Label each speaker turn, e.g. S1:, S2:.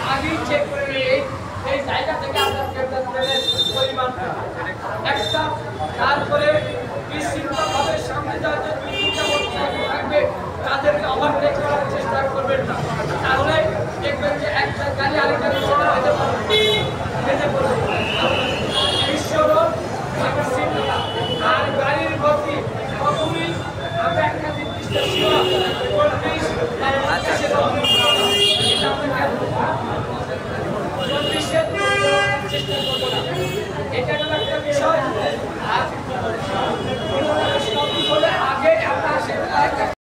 S1: আগে চেক করে নিয়ে এই জায়গা থেকে আপনার পরিমাণ একটা তারপরে বিশৃঙ্খলভাবে সামনে যাওয়ার থাকবে তাদেরকে ওভারটেক করার চেষ্টা করবেন না, তাহলে দেখবেন যে একটা গাড়ি আরেক গাড়ি আর গাড়ির গতি কখনই আমরা একটা নির্দিষ্ট সীমা 40 চেষ্টা